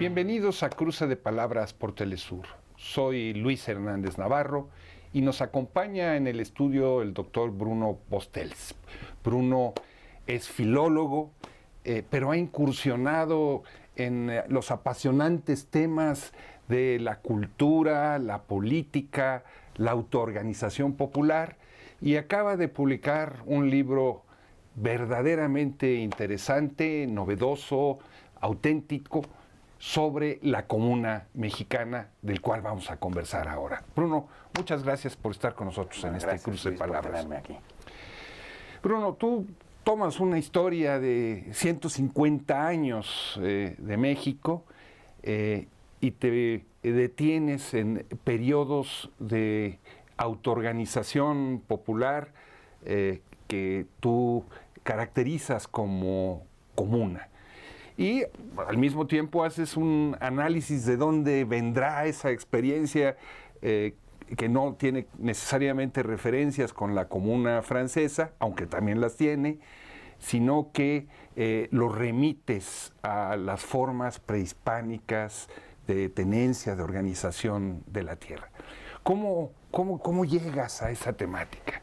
Bienvenidos a Cruce de Palabras por Telesur. Soy Luis Hernández Navarro y nos acompaña en el estudio el doctor Bruno Postels. Bruno es filólogo, pero ha incursionado en los apasionantes temas de la cultura, la política, la autoorganización popular y acaba de publicar un libro verdaderamente interesante, novedoso, auténtico, sobre la Comuna Mexicana, del cual vamos a conversar ahora. Bruno, muchas gracias por estar con nosotros en este Cruce de Palabras. Aquí. Bruno, tú tomas una historia de 150 años de México y te detienes en periodos de autoorganización popular que tú caracterizas como comuna. Y al mismo tiempo haces un análisis de dónde vendrá esa experiencia que no tiene necesariamente referencias con la comuna francesa, aunque también las tiene, sino que lo remites a las formas prehispánicas de tenencia, de organización de la tierra. ¿Cómo llegas a esa temática?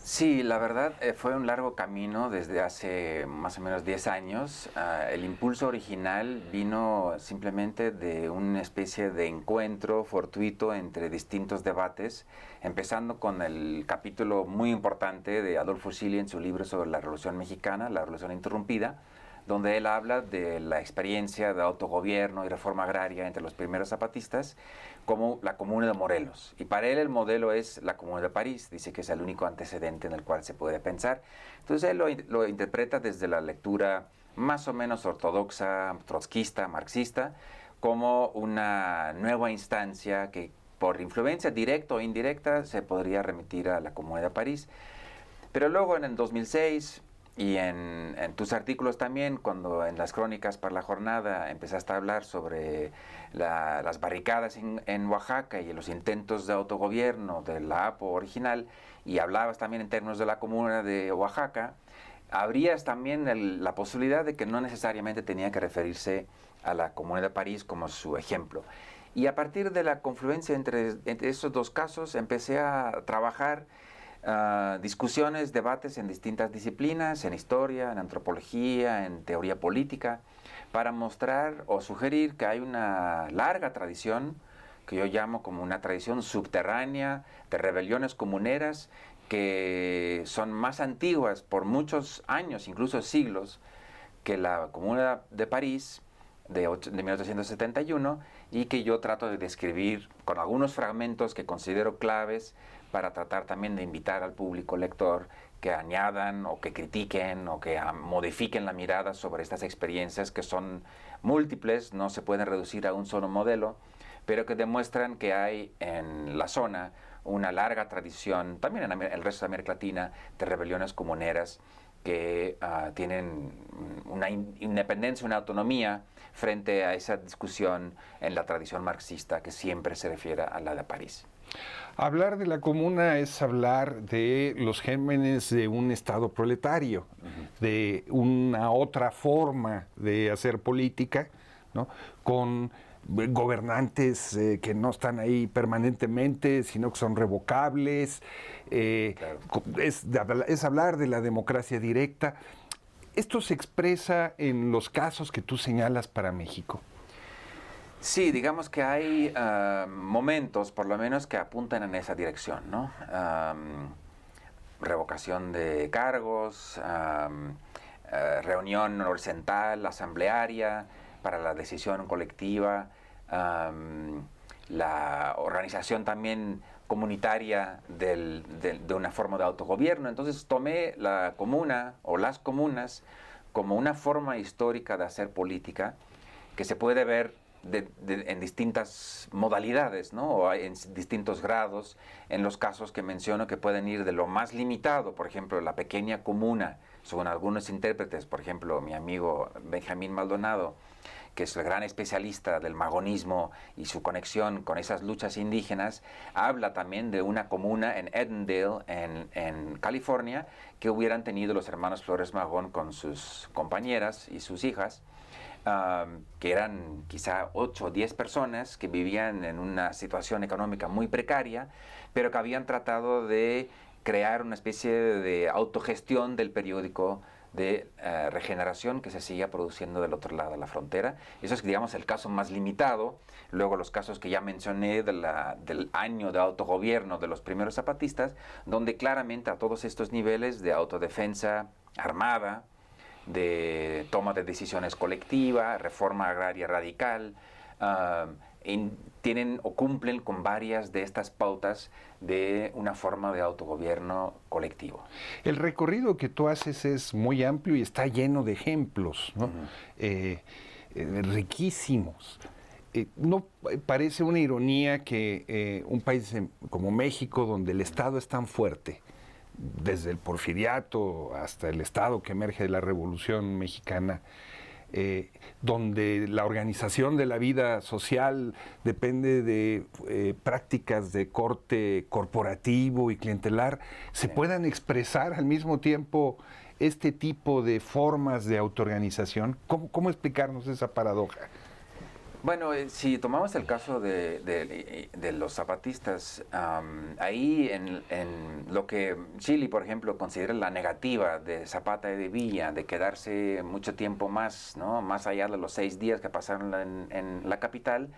Sí, la verdad fue un largo camino desde hace más o menos 10 años. El impulso original vino simplemente de una especie de encuentro fortuito entre distintos debates, empezando con el capítulo muy importante de Adolfo Siles en su libro sobre la Revolución Mexicana, la Revolución Interrumpida, donde él habla de la experiencia de autogobierno y reforma agraria entre los primeros zapatistas como la Comuna de Morelos. Y para él el modelo es la Comuna de París, dice que es el único antecedente en el cual se puede pensar. Entonces él lo interpreta desde la lectura más o menos ortodoxa, trotskista, marxista, como una nueva instancia que por influencia directa o indirecta se podría remitir a la Comuna de París. Pero luego en el 2006... y en tus artículos también, cuando en las crónicas para la jornada empezaste a hablar sobre las barricadas en Oaxaca y los intentos de autogobierno de la APO original, y hablabas también en términos de la comuna de Oaxaca, habrías también la posibilidad de que no necesariamente tenía que referirse a la Comuna de París como su ejemplo. Y a partir de la confluencia entre esos dos casos empecé a trabajar discusiones, debates en distintas disciplinas, en historia, en antropología, en teoría política, para mostrar o sugerir que hay una larga tradición, que yo llamo como una tradición subterránea de rebeliones comuneras, que son más antiguas por muchos años, incluso siglos, que la Comuna de París de 1871, y que yo trato de describir con algunos fragmentos que considero claves para tratar también de invitar al público lector que añadan o que critiquen o que modifiquen la mirada sobre estas experiencias que son múltiples, no se pueden reducir a un solo modelo, pero que demuestran que hay en la zona una larga tradición, también en el resto de América Latina, de rebeliones comuneras que tienen una independencia, una autonomía frente a esa discusión en la tradición marxista que siempre se refiere a la de París. Hablar de la comuna es hablar de los gérmenes de un Estado proletario, de una otra forma de hacer política, ¿no? Con gobernantes que no están ahí permanentemente, sino que son revocables. Claro. Es hablar de la democracia directa. ¿Esto se expresa en los casos que tú señalas para México? Sí, digamos que hay momentos, por lo menos, que apuntan en esa dirección, ¿no? Revocación de cargos, reunión horizontal, asamblearia, para la decisión colectiva, la organización también comunitaria de una forma de autogobierno. Entonces tomé la comuna o las comunas como una forma histórica de hacer política que se puede ver en distintas modalidades, ¿no? O en distintos grados, en los casos que menciono, que pueden ir de lo más limitado, por ejemplo, la pequeña comuna, según algunos intérpretes, por ejemplo, mi amigo Benjamín Maldonado, que es el gran especialista del magonismo y su conexión con esas luchas indígenas, habla también de una comuna en Edendale, en California, que hubieran tenido los hermanos Flores Magón con sus compañeras y sus hijas, que eran quizá 8 o 10 personas que vivían en una situación económica muy precaria, pero que habían tratado de crear una especie de autogestión del periódico de regeneración que se seguía produciendo del otro lado de la frontera. Eso es, digamos, el caso más limitado. Luego los casos que ya mencioné del año de autogobierno de los primeros zapatistas, donde claramente a todos estos niveles de autodefensa armada, de toma de decisiones colectiva, reforma agraria radical, tienen o cumplen con varias de estas pautas de una forma de autogobierno colectivo. El recorrido que tú haces es muy amplio y está lleno de ejemplos, ¿no? Riquísimos. ¿No parece una ironía que un país como México, donde el Estado es tan fuerte, desde el porfiriato hasta el Estado que emerge de la Revolución Mexicana, donde la organización de la vida social depende de prácticas de corte corporativo y clientelar, se puedan expresar al mismo tiempo este tipo de formas de autoorganización? ¿Cómo explicarnos esa paradoja? Bueno, si tomamos el caso de los zapatistas, ahí en lo que Chile, por ejemplo, considera la negativa de Zapata y de Villa de quedarse mucho tiempo más, ¿no?, más allá de los 6 días que pasaron en la capital,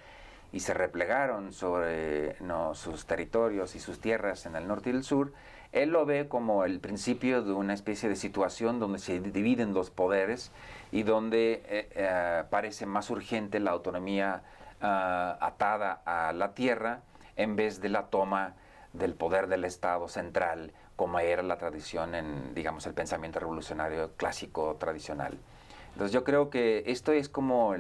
y se replegaron sobre sus territorios y sus tierras en el norte y el sur, él lo ve como el principio de una especie de situación donde se dividen los poderes y donde parece más urgente la autonomía atada a la tierra en vez de la toma del poder del Estado central, como era la tradición en, digamos, el pensamiento revolucionario clásico tradicional. Entonces yo creo que esto es como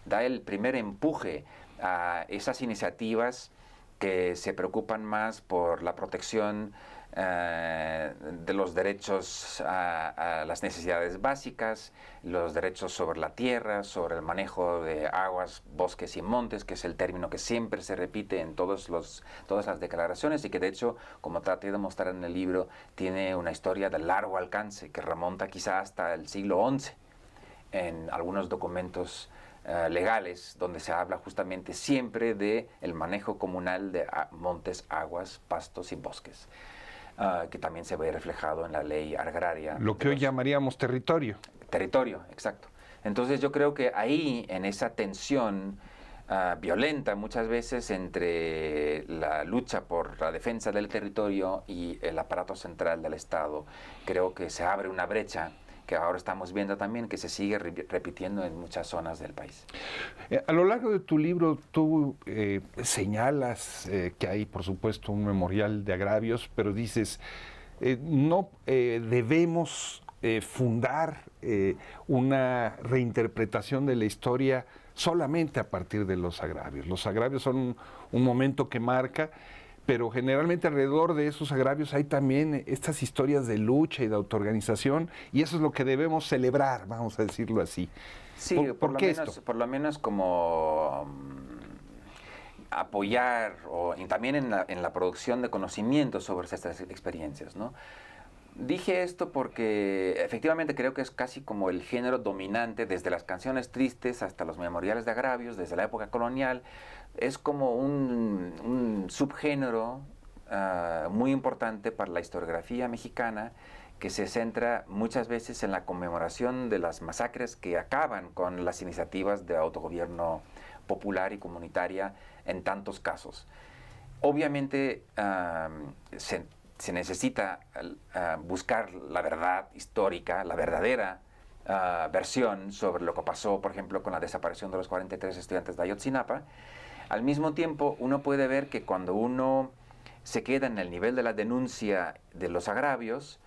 da el primer empuje a esas iniciativas que se preocupan más por la protección de los derechos a las necesidades básicas, los derechos sobre la tierra, sobre el manejo de aguas, bosques y montes, que es el término que siempre se repite en todas las declaraciones y que de hecho, como traté de mostrar en el libro, tiene una historia de largo alcance que remonta quizá hasta el siglo XI en algunos documentos legales, donde se habla justamente siempre de el manejo comunal de montes, aguas, pastos y bosques, que también se ve reflejado en la ley agraria. Lo que hoy llamaríamos territorio. Territorio, exacto. Entonces yo creo que ahí, en esa tensión violenta muchas veces entre la lucha por la defensa del territorio y el aparato central del Estado, creo que se abre una brecha que ahora estamos viendo también, que se sigue repitiendo en muchas zonas del país. A lo largo de tu libro tú señalas que hay, por supuesto, un memorial de agravios, pero dices, no debemos fundar una reinterpretación de la historia solamente a partir de los agravios. Los agravios son un momento que marca, pero generalmente alrededor de esos agravios hay también estas historias de lucha y de autoorganización, y eso es lo que debemos celebrar, vamos a decirlo así. Sí, ¿Por qué esto? por lo menos como apoyar y también en la producción de conocimiento sobre estas experiencias, ¿no? Dije esto porque efectivamente creo que es casi como el género dominante, desde las canciones tristes hasta los memoriales de agravios, desde la época colonial. Es como un subgénero muy importante para la historiografía mexicana, que se centra muchas veces en la conmemoración de las masacres que acaban con las iniciativas de autogobierno popular y comunitaria en tantos casos. Obviamente se necesita buscar la verdad histórica, la verdadera versión sobre lo que pasó, por ejemplo, con la desaparición de los 43 estudiantes de Ayotzinapa. Al mismo tiempo, uno puede ver que cuando uno se queda en el nivel de la denuncia de los agravios,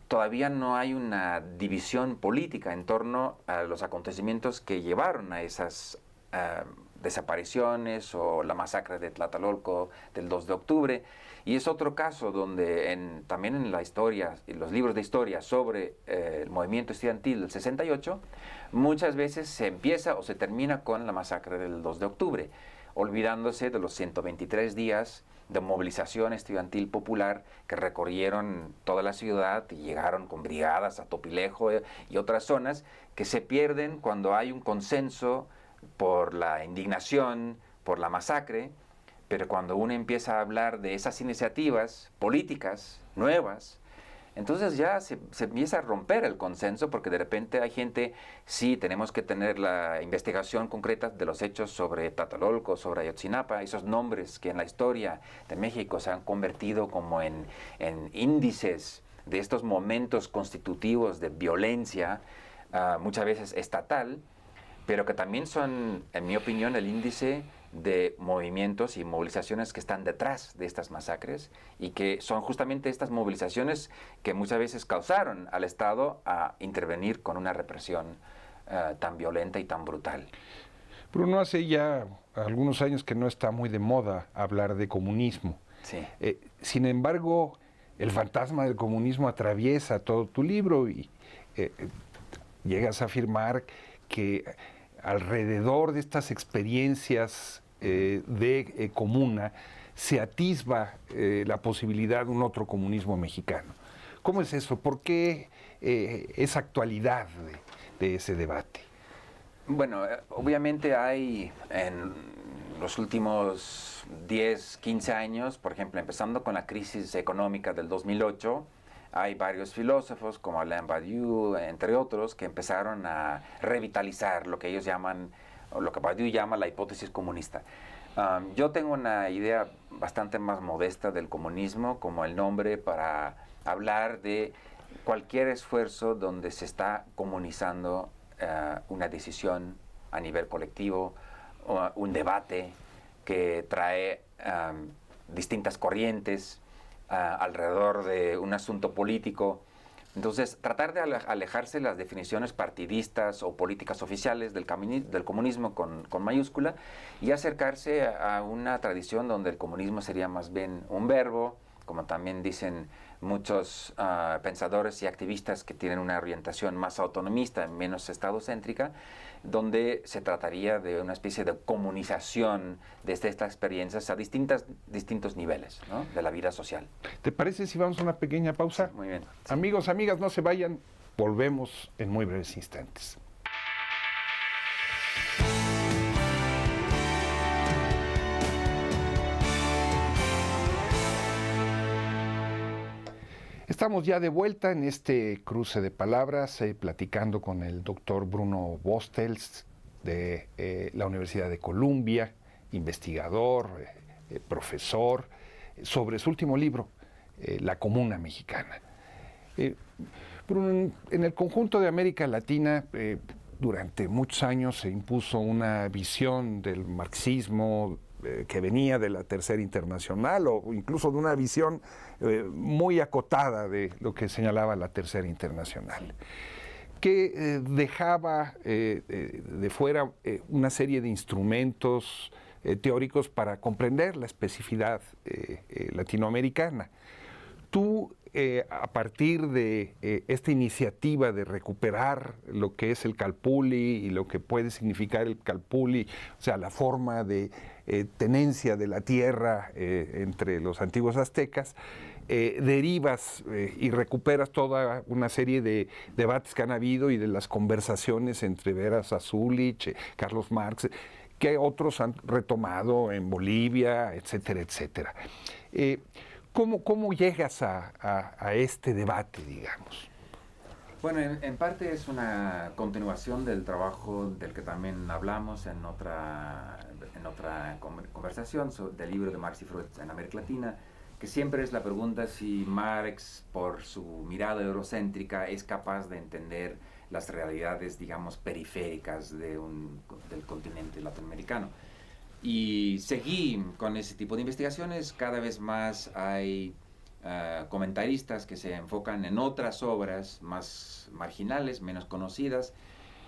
todavía no hay una división política en torno a los acontecimientos que llevaron a esas desapariciones o la masacre de Tlatelolco del 2 de octubre. Y es otro caso donde también en la historia, en los libros de historia sobre el movimiento estudiantil del 68, muchas veces se empieza o se termina con la masacre del 2 de octubre. olvidándose de los 123 días de movilización estudiantil popular que recorrieron toda la ciudad y llegaron con brigadas a Topilejo y otras zonas, que se pierden cuando hay un consenso por la indignación, por la masacre, pero cuando uno empieza a hablar de esas iniciativas políticas nuevas, entonces ya se empieza a romper el consenso, porque de repente hay gente, sí, tenemos que tener la investigación concreta de los hechos sobre Tlatelolco, sobre Ayotzinapa, esos nombres que en la historia de México se han convertido como en índices de estos momentos constitutivos de violencia, muchas veces estatal, pero que también son, en mi opinión, el índice de movimientos y movilizaciones que están detrás de estas masacres, y que son justamente estas movilizaciones que muchas veces causaron al Estado a intervenir con una represión tan violenta y tan brutal. Bruno, hace ya algunos años que no está muy de moda hablar de comunismo. Sí. Sin embargo, el fantasma del comunismo atraviesa todo tu libro y llegas a afirmar que alrededor de estas experiencias de comuna se atisba la posibilidad de un otro comunismo mexicano. ¿Cómo es eso? ¿Por qué esa actualidad de ese debate? Bueno, obviamente hay en los últimos 10, 15 años, por ejemplo, empezando con la crisis económica del 2008, hay varios filósofos como Alain Badiou, entre otros, que empezaron a revitalizar lo que ellos llaman, o lo que Badiou llama la hipótesis comunista. Yo tengo una idea bastante más modesta del comunismo, como el nombre para hablar de cualquier esfuerzo donde se está comunizando una decisión a nivel colectivo, o un debate que trae distintas corrientes alrededor de un asunto político. Entonces, tratar de alejarse de las definiciones partidistas o políticas oficiales del comunismo con mayúscula, y acercarse a una tradición donde el comunismo sería más bien un verbo, como también dicen muchos pensadores y activistas que tienen una orientación más autonomista, menos estadocéntrica, donde se trataría de una especie de comunización desde estas experiencias a distintos niveles, ¿no?, de la vida social. ¿Te parece si vamos a una pequeña pausa? Sí, muy bien. Sí. Amigos, amigas, no se vayan, volvemos en muy breves instantes. Estamos ya de vuelta en este cruce de palabras, platicando con el doctor Bruno Bostels de la Universidad de Columbia, investigador, profesor, sobre su último libro, La Comuna Mexicana. Bruno, en el conjunto de América Latina, durante muchos años se impuso una visión del marxismo que venía de la Tercera Internacional, o incluso de una visión muy acotada de lo que señalaba la Tercera Internacional, que dejaba de fuera una serie de instrumentos teóricos para comprender la especificidad latinoamericana. Tú, a partir de esta iniciativa de recuperar lo que es el Calpulli y lo que puede significar el Calpulli, o sea, la forma de tenencia de la tierra entre los antiguos aztecas, derivas y recuperas toda una serie de debates que han habido y de las conversaciones entre Vera Zasulich, Carlos Marx, que otros han retomado en Bolivia, etcétera, etcétera. ¿Cómo llegas a este debate, digamos? Bueno, en parte es una continuación del trabajo del que también hablamos en otra conversación del libro de Marx y Freud en América Latina, que siempre es la pregunta si Marx, por su mirada eurocéntrica, es capaz de entender las realidades, digamos, periféricas del continente latinoamericano. Y seguí con ese tipo de investigaciones. Cada vez más hay comentaristas que se enfocan en otras obras más marginales, menos conocidas,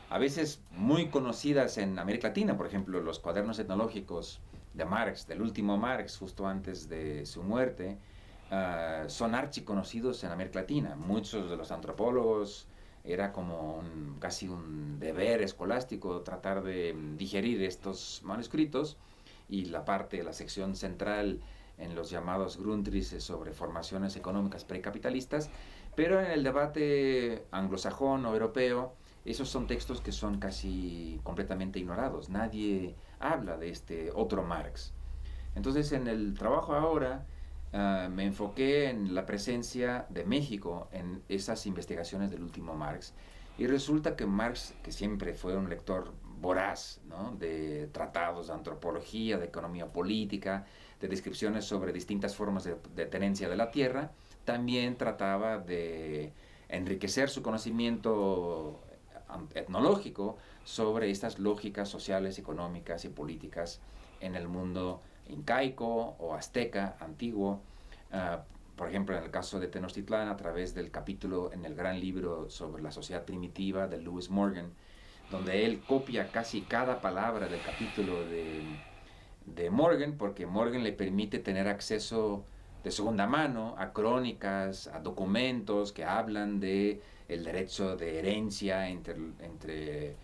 a veces muy conocidas en América Latina. Por ejemplo, los cuadernos etnológicos de Marx, del último Marx, justo antes de su muerte, son archiconocidos en América Latina. Muchos de los antropólogos, era como casi un deber escolástico tratar de digerir estos manuscritos, y la sección central en los llamados Grundrisse sobre formaciones económicas precapitalistas, pero en el debate anglosajón o europeo, esos son textos que son casi completamente ignorados. Nadie habla de este otro Marx. Entonces, en el trabajo ahora me enfoqué en la presencia de México en esas investigaciones del último Marx. Y resulta que Marx, que siempre fue un lector voraz, ¿no?, de tratados de antropología, de economía política, de descripciones sobre distintas formas de tenencia de la tierra, también trataba de enriquecer su conocimiento etnológico sobre estas lógicas sociales, económicas y políticas en el mundo incaico o azteca antiguo. Por ejemplo, en el caso de Tenochtitlán, a través del capítulo en el gran libro sobre la sociedad primitiva de Lewis Morgan, donde él copia casi cada palabra del capítulo de Morgan, porque Morgan le permite tener acceso de segunda mano a crónicas, a documentos que hablan de el derecho de herencia entre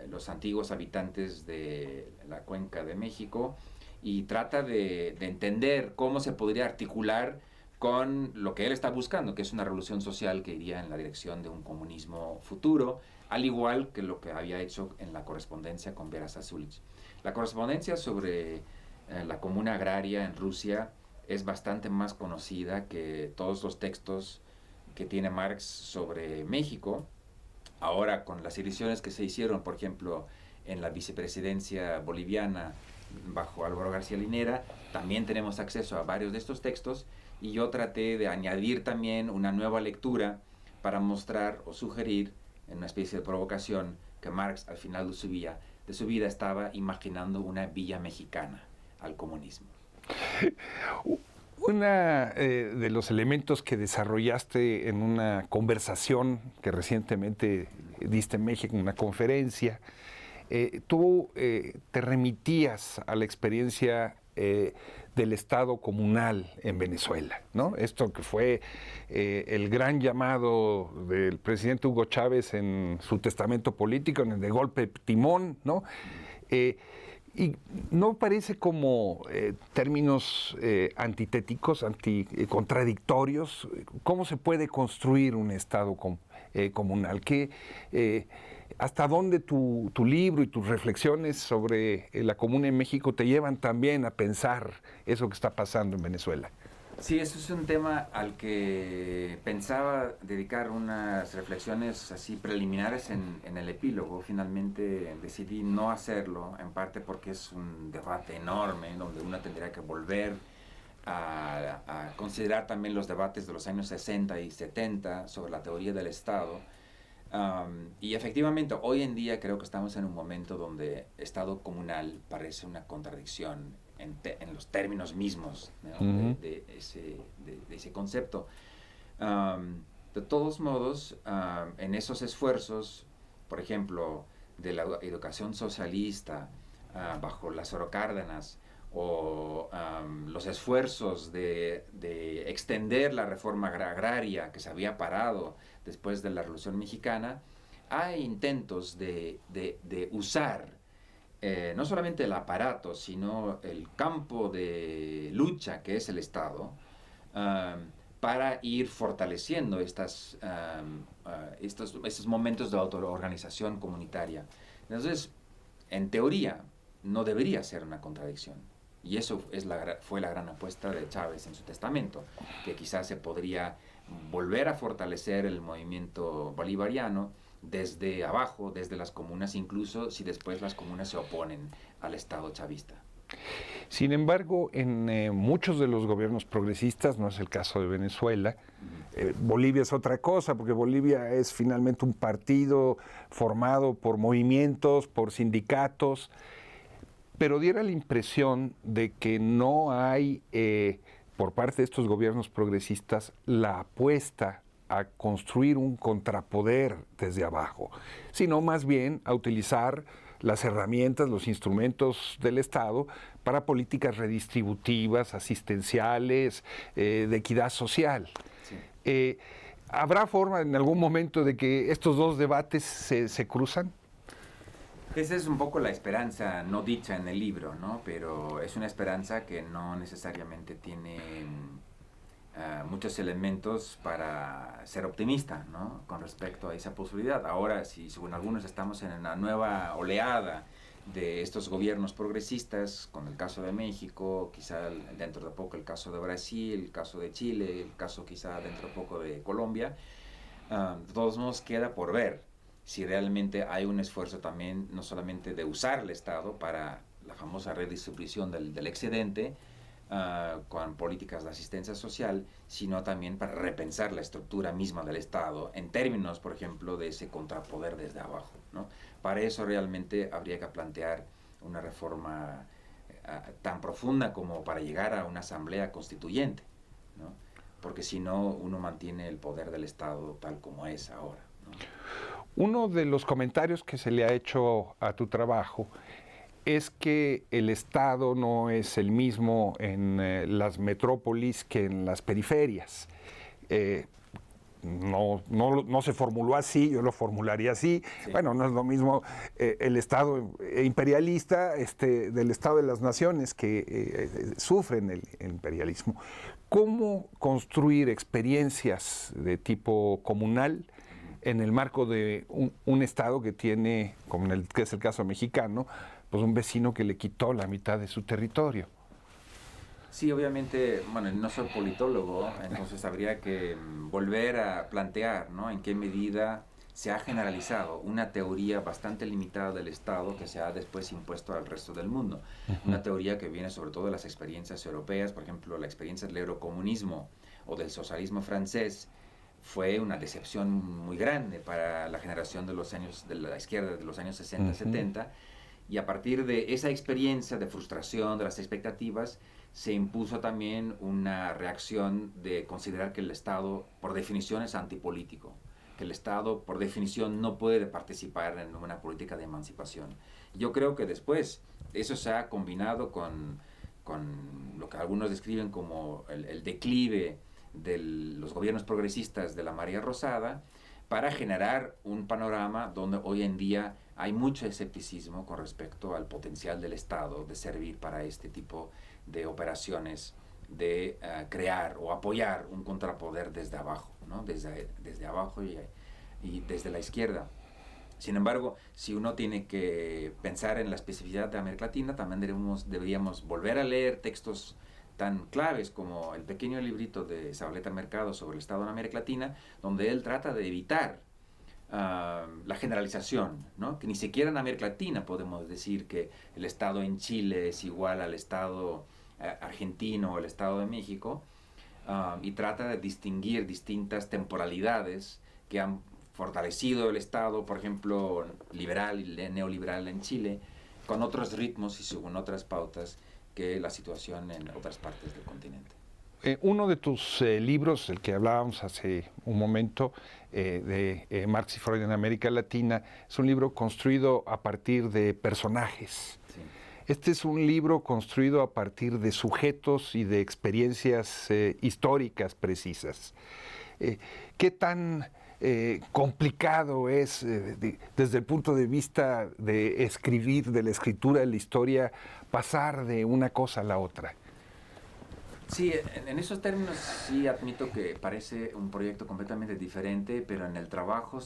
los antiguos habitantes de la cuenca de México, y trata de entender cómo se podría articular con lo que él está buscando, que es una revolución social que iría en la dirección de un comunismo futuro, al igual que lo que había hecho en la correspondencia con Vera Zasulich. La correspondencia sobre la comuna agraria en Rusia es bastante más conocida que todos los textos que tiene Marx sobre México. Ahora, con las ediciones que se hicieron, por ejemplo, en la vicepresidencia boliviana bajo Álvaro García Linera, también tenemos acceso a varios de estos textos, y yo traté de añadir también una nueva lectura para mostrar o sugerir, en una especie de provocación, que Marx al final de su vida estaba imaginando una villa mexicana al comunismo. Una de los elementos que desarrollaste en una conversación que recientemente diste en México, en una conferencia, tú te remitías a la experiencia del Estado comunal en Venezuela, ¿no? Esto que fue el gran llamado del presidente Hugo Chávez en su testamento político, en el de golpe de timón, ¿no? Y no parece como términos antitéticos, contradictorios. ¿Cómo se puede construir un Estado comunal? ¿Hasta dónde tu libro y tus reflexiones sobre la comuna en México te llevan también a pensar eso que está pasando en Venezuela? Sí, eso es un tema al que pensaba dedicar unas reflexiones así preliminares en el epílogo. Finalmente decidí no hacerlo, en parte porque es un debate enorme, donde uno tendría que volver a considerar también los debates de los años 60 y 70 sobre la teoría del Estado. Y efectivamente, hoy en día creo que estamos en un momento donde Estado comunal parece una contradicción en los términos mismos, ¿no? de ese concepto. De todos modos, en esos esfuerzos, por ejemplo, de la educación socialista bajo Lázaro Cárdenas, o los esfuerzos de extender la reforma agraria que se había parado después de la Revolución Mexicana, hay intentos de usar no solamente el aparato, sino el campo de lucha que es el Estado, para ir fortaleciendo estos momentos de autoorganización comunitaria. Entonces, en teoría, no debería ser una contradicción. Y eso fue la gran apuesta de Chávez en su testamento, que quizás se podría volver a fortalecer el movimiento bolivariano desde abajo, desde las comunas, incluso si después las comunas se oponen al Estado chavista. Sin embargo, en muchos de los gobiernos progresistas, no es el caso de Venezuela, Bolivia es otra cosa, porque Bolivia es finalmente un partido formado por movimientos, por sindicatos, pero diera la impresión de que no hay, por parte de estos gobiernos progresistas, la apuesta a construir un contrapoder desde abajo, sino más bien a utilizar las herramientas, los instrumentos del Estado para políticas redistributivas, asistenciales, de equidad social. Sí. ¿Habrá forma en algún momento de que estos dos debates se cruzan? Esa es un poco la esperanza no dicha en el libro, ¿no? Pero es una esperanza que no necesariamente tiene muchos elementos para ser optimista, ¿no? Con respecto a esa posibilidad. Ahora, si según algunos estamos en una nueva oleada de estos gobiernos progresistas, con el caso de México, quizá dentro de poco el caso de Brasil, el caso de Chile, el caso quizá dentro de poco de Colombia, de todos modos queda por ver si realmente hay un esfuerzo también, no solamente de usar el Estado para la famosa redistribución del excedente, con políticas de asistencia social, sino también para repensar la estructura misma del Estado en términos, por ejemplo, de ese contrapoder desde abajo, ¿no? Para eso realmente habría que plantear una reforma tan profunda como para llegar a una asamblea constituyente, ¿no? Porque si no, uno mantiene el poder del Estado tal como es ahora, ¿no? Uno de los comentarios que se le ha hecho a tu trabajo es que el Estado no es el mismo en las metrópolis que en las periferias. No se formuló así, yo lo formularía así. Sí. Bueno, no es lo mismo el Estado imperialista del Estado de las Naciones que sufren el imperialismo. ¿Cómo construir experiencias de tipo comunal en el marco de un Estado que tiene, que es el caso mexicano, pues un vecino que le quitó la mitad de su territorio? Sí, obviamente, bueno, no soy politólogo, entonces habría que volver a plantear, ¿no?, en qué medida se ha generalizado una teoría bastante limitada del Estado que se ha después impuesto al resto del mundo. Una teoría que viene sobre todo de las experiencias europeas, por ejemplo, la experiencia del eurocomunismo o del socialismo francés fue una decepción muy grande para la generación de la izquierda de los años 60, 70, y a partir de esa experiencia de frustración de las expectativas se impuso también una reacción de considerar que el Estado por definición es antipolítico, que el Estado por definición no puede participar en una política de emancipación. Yo creo que después eso se ha combinado con lo que algunos describen como el declive de los gobiernos progresistas de la María Rosada, para generar un panorama donde hoy en día hay mucho escepticismo con respecto al potencial del Estado de servir para este tipo de operaciones de crear o apoyar un contrapoder desde abajo, ¿no? Desde abajo y desde la izquierda. Sin embargo, si uno tiene que pensar en la especificidad de América Latina, también deberíamos volver a leer textos tan claves como el pequeño librito de Zabaleta Mercado sobre el Estado en América Latina, donde él trata de evitar la generalización, ¿no? Que ni siquiera en América Latina podemos decir que el Estado en Chile es igual al Estado argentino o el Estado de México, y trata de distinguir distintas temporalidades que han fortalecido el Estado, por ejemplo, liberal y neoliberal en Chile, con otros ritmos y según otras pautas que la situación en otras partes del continente. Uno de tus libros, el que hablábamos hace un momento, de Marx y Freud en América Latina, es un libro construido a partir de personajes. Sí. Este es un libro construido a partir de sujetos y de experiencias históricas precisas. ¿Qué tan complicado es desde el punto de vista de escribir, de la escritura de la historia, pasar de una cosa a la otra? Sí, en esos términos sí admito que parece un proyecto completamente diferente, pero en el trabajo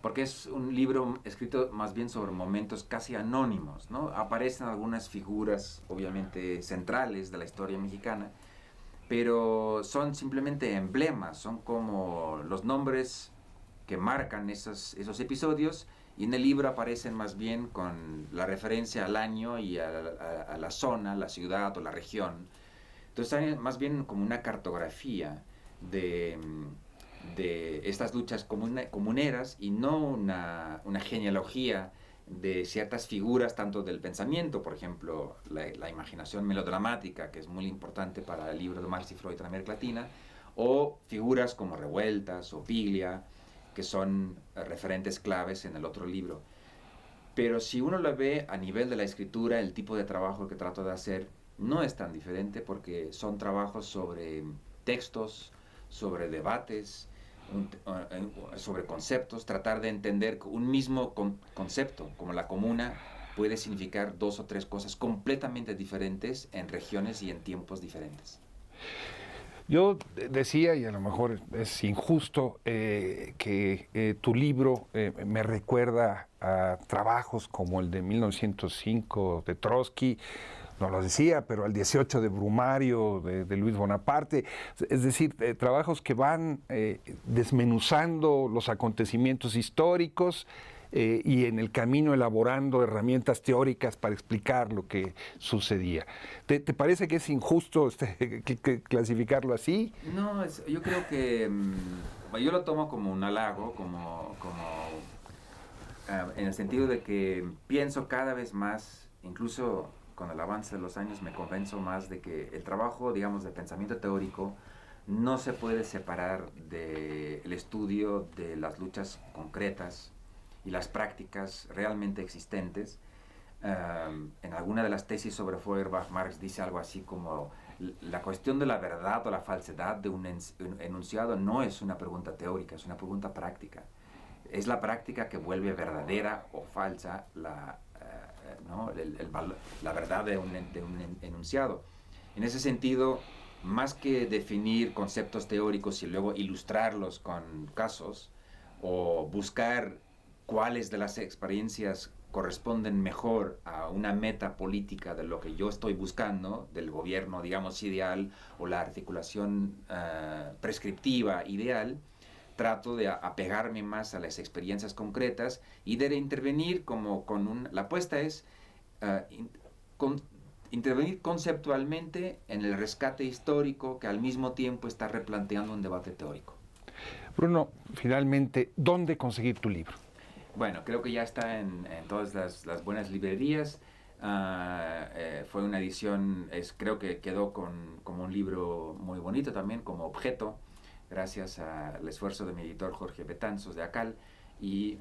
porque es un libro escrito más bien sobre momentos casi anónimos, ¿no? Aparecen algunas figuras obviamente centrales de la historia mexicana, pero son simplemente emblemas, son como los nombres que marcan esos episodios, y en el libro aparecen más bien con la referencia al año y a la zona, la ciudad o la región. Entonces hay más bien como una cartografía de estas luchas comuneras, y no una genealogía de ciertas figuras, tanto del pensamiento, por ejemplo, la imaginación melodramática, que es muy importante para el libro de Marx y Freud en América Latina, o figuras como Revueltas o Piglia, que son referentes claves en el otro libro. Pero si uno lo ve a nivel de la escritura, el tipo de trabajo que trato de hacer no es tan diferente, porque son trabajos sobre textos, sobre debates, sobre conceptos, tratar de entender que un mismo concepto, como la comuna, puede significar 2 o 3 cosas completamente diferentes en regiones y en tiempos diferentes. Yo decía, y a lo mejor es injusto, que tu libro me recuerda a trabajos como el de 1905 de Trotsky, no lo decía, pero al 18 de Brumario de Luis Bonaparte, es decir, trabajos que van desmenuzando los acontecimientos históricos y en el camino elaborando herramientas teóricas para explicar lo que sucedía. ¿Te parece que es injusto clasificarlo así? No, yo creo que yo lo tomo como un halago, en el sentido de que pienso cada vez más, incluso con el avance de los años me convenzo más de que el trabajo, digamos, de pensamiento teórico no se puede separar del estudio de las luchas concretas y las prácticas realmente existentes. En alguna de las tesis sobre Feuerbach, Marx dice algo así como la cuestión de la verdad o la falsedad de un enunciado no es una pregunta teórica, es una pregunta práctica. Es la práctica que vuelve verdadera o falsa ¿no? la verdad de un enunciado. En ese sentido, más que definir conceptos teóricos y luego ilustrarlos con casos o buscar cuáles de las experiencias corresponden mejor a una meta política de lo que yo estoy buscando, del gobierno, digamos, ideal, o la articulación prescriptiva ideal, trato de apegarme más a las experiencias concretas y de intervenir la apuesta es intervenir conceptualmente en el rescate histórico que al mismo tiempo está replanteando un debate teórico. Bruno, finalmente, ¿dónde conseguir tu libro? Bueno, creo que ya está en todas las buenas librerías. Fue una edición, creo que quedó como un libro muy bonito también, como objeto, gracias al esfuerzo de mi editor Jorge Betanzos de ACAL, y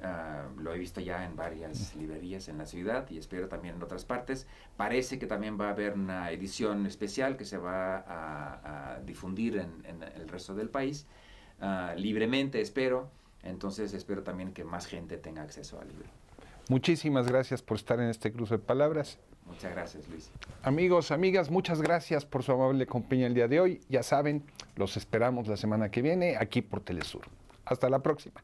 lo he visto ya en varias librerías en la ciudad y espero también en otras partes. Parece que también va a haber una edición especial que se va a difundir en el resto del país, libremente espero. Entonces espero también que más gente tenga acceso al libro. Muchísimas gracias por estar en este cruce de palabras. Muchas gracias, Luis. Amigos, amigas, muchas gracias por su amable compañía el día de hoy. Ya saben, los esperamos la semana que viene aquí por Telesur. Hasta la próxima.